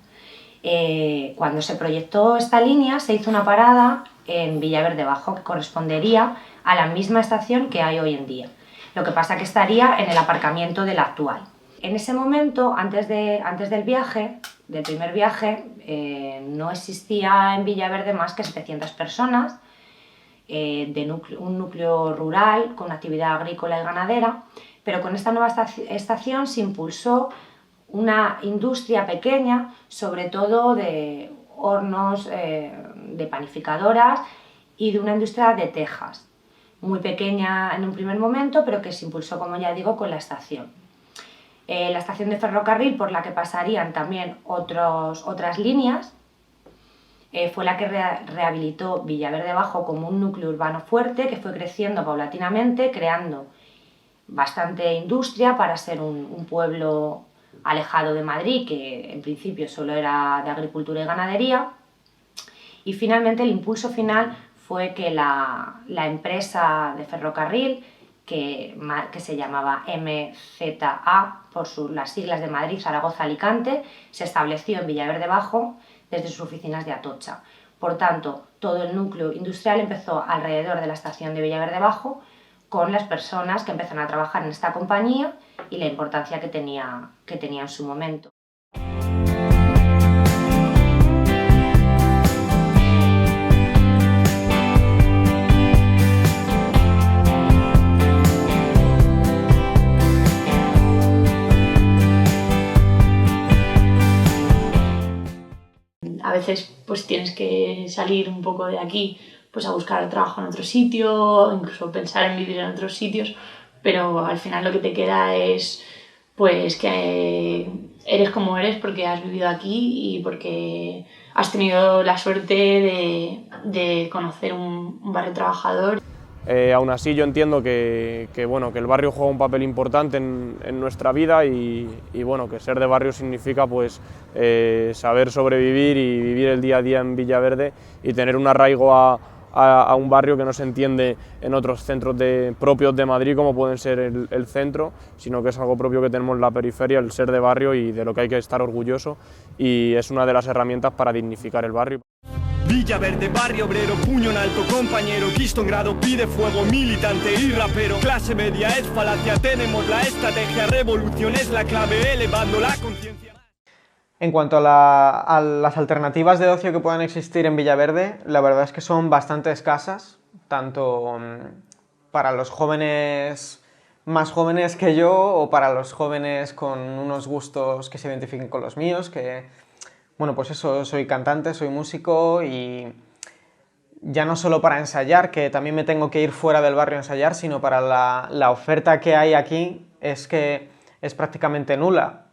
Cuando se proyectó esta línea se hizo una parada en Villaverde Bajo, que correspondería a la misma estación que hay hoy en día. Lo que pasa que estaría en el aparcamiento de la actual. En ese momento, antes del primer viaje, no existía en Villaverde más que 700 personas, un núcleo rural con actividad agrícola y ganadera, pero con esta nueva estación se impulsó una industria pequeña, sobre todo de hornos, de panificadoras y de una industria de tejas, muy pequeña en un primer momento, pero que se impulsó, como ya digo, con la estación. La estación de ferrocarril por la que pasarían también otras líneas fue la que rehabilitó Villaverde Bajo como un núcleo urbano fuerte que fue creciendo paulatinamente, creando bastante industria para ser un pueblo alejado de Madrid, que en principio solo era de agricultura y ganadería. Y finalmente el impulso final fue que la empresa de ferrocarril, que se llamaba MZA, por las siglas de Madrid, Zaragoza, Alicante, se estableció en Villaverde Bajo desde sus oficinas de Atocha. Por tanto, todo el núcleo industrial empezó alrededor de la estación de Villaverde Bajo, con las personas que empezaron a trabajar en esta compañía y la importancia que tenía en su momento. A veces pues tienes que salir un poco de aquí pues a buscar trabajo en otro sitio, incluso pensar en vivir en otros sitios, pero al final lo que te queda es pues que eres como eres porque has vivido aquí y porque has tenido la suerte de conocer un barrio trabajador. Aún así yo entiendo que el barrio juega un papel importante en nuestra vida y bueno, que ser de barrio significa pues saber sobrevivir y vivir el día a día en Villaverde y tener un arraigo a un barrio que no se entiende en otros centros propios de Madrid como pueden ser el centro, sino que es algo propio que tenemos en la periferia, el ser de barrio y de lo que hay que estar orgulloso, y es una de las herramientas para dignificar el barrio. Villaverde, barrio obrero, puño en alto, compañero, quisto en grado, pide fuego, militante y rapero. Clase media es falacia, tenemos la estrategia, revolución es la clave, elevando la conciencia. En cuanto a las alternativas de ocio que puedan existir en Villaverde, la verdad es que son bastante escasas, tanto para los jóvenes más jóvenes que yo o para los jóvenes con unos gustos que se identifiquen con los míos, que, bueno, pues eso, soy cantante, soy músico y ya no solo para ensayar, que también me tengo que ir fuera del barrio a ensayar, sino para la oferta que hay aquí es que es prácticamente nula.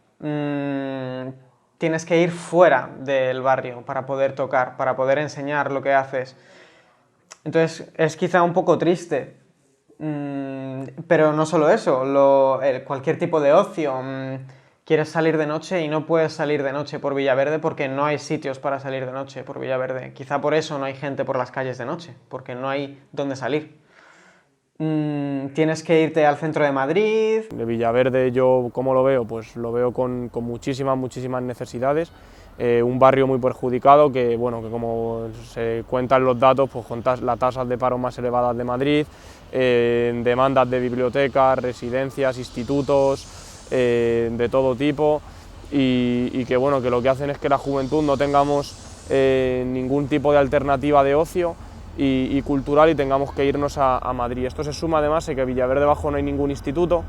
Tienes que ir fuera del barrio para poder tocar, para poder enseñar lo que haces. Entonces es quizá un poco triste, pero no solo eso, cualquier tipo de ocio. Quieres salir de noche y no puedes salir de noche por Villaverde porque no hay sitios para salir de noche por Villaverde. Quizá por eso no hay gente por las calles de noche, porque no hay dónde salir. Tienes que irte al centro de Madrid. De Villaverde yo, ¿cómo lo veo? Pues lo veo con muchísimas necesidades. Un barrio muy perjudicado que, bueno, que como se cuentan los datos, pues con las tasas de paro más elevadas de Madrid, demandas de bibliotecas, residencias, institutos, de todo tipo, y que, bueno, que lo que hacen es que la juventud no tengamos ningún tipo de alternativa de ocio y cultural y tengamos que irnos a Madrid. Esto se suma además a que en Villaverde Bajo no hay ningún instituto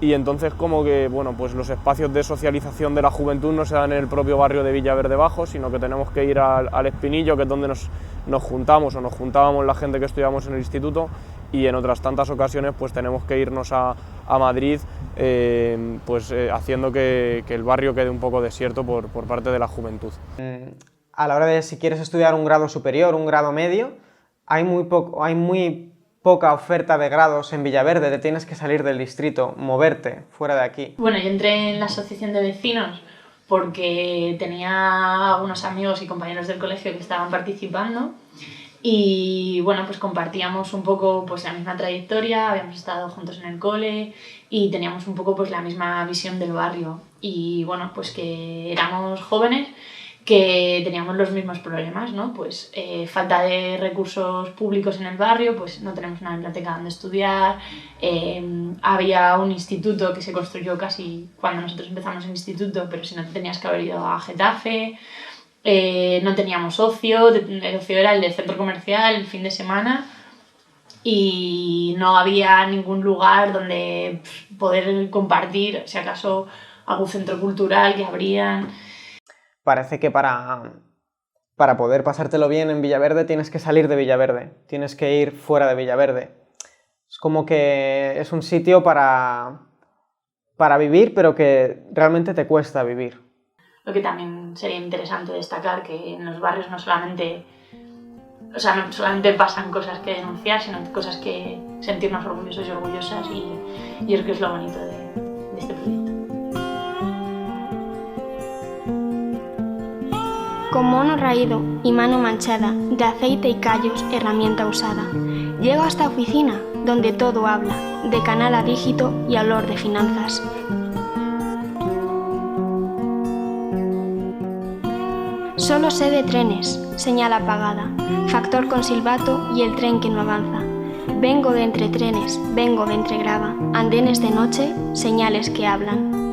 y entonces como que bueno, pues los espacios de socialización de la juventud no se dan en el propio barrio de Villaverde Bajo, sino que tenemos que ir al Espinillo, que es donde nos juntamos o nos juntábamos la gente que estudiamos en el instituto, y en otras tantas ocasiones pues tenemos que irnos a Madrid, haciendo que el barrio quede un poco desierto por parte de la juventud. A la hora de si quieres estudiar un grado superior, un grado medio, hay muy poca oferta de grados en Villaverde, te tienes que salir del distrito, moverte fuera de aquí. Bueno, yo entré en la asociación de vecinos porque tenía algunos amigos y compañeros del colegio que estaban participando y bueno, pues compartíamos un poco pues la misma trayectoria, habíamos estado juntos en el cole y teníamos un poco pues la misma visión del barrio y bueno, pues que éramos jóvenes que teníamos los mismos problemas, ¿no? Pues falta de recursos públicos en el barrio, pues no tenemos una biblioteca donde estudiar, había un instituto que se construyó casi cuando nosotros empezamos el instituto, pero si no te tenías que haber ido a Getafe, no teníamos ocio, el ocio era el del centro comercial el fin de semana y no había ningún lugar donde poder compartir, si acaso algún centro cultural que abrían. Parece que para poder pasártelo bien en Villaverde tienes que salir de Villaverde, tienes que ir fuera de Villaverde. Es como que es un sitio para vivir, pero que realmente te cuesta vivir. Lo que también sería interesante destacar que en los barrios no solamente pasan cosas que denunciar, sino cosas que sentirnos orgullosos y orgullosas y es que es lo bonito de este proyecto. Con mono raído y mano manchada, de aceite y callos, herramienta usada. Llego a esta oficina, donde todo habla, de canal a dígito y olor de finanzas. Solo sé de trenes, señal apagada, factor con silbato y el tren que no avanza. Vengo de entre trenes, vengo de entre grava, andenes de noche, señales que hablan.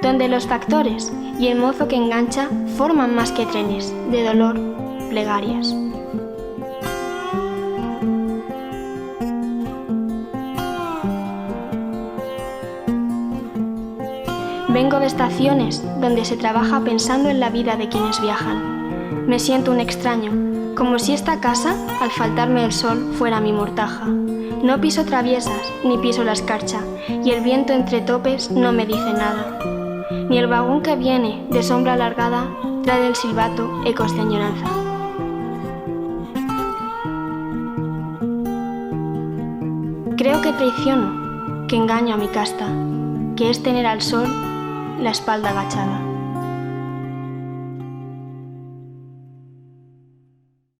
Donde los factores y el mozo que engancha forman más que trenes, de dolor, plegarias. Vengo de estaciones donde se trabaja pensando en la vida de quienes viajan. Me siento un extraño, como si esta casa, al faltarme el sol, fuera mi mortaja. No piso traviesas, ni piso la escarcha, y el viento entre topes no me dice nada. Ni el vagón que viene, de sombra alargada, trae del silbato ecos de añoranza. Creo que traiciono, que engaño a mi casta, que es tener al sol la espalda agachada.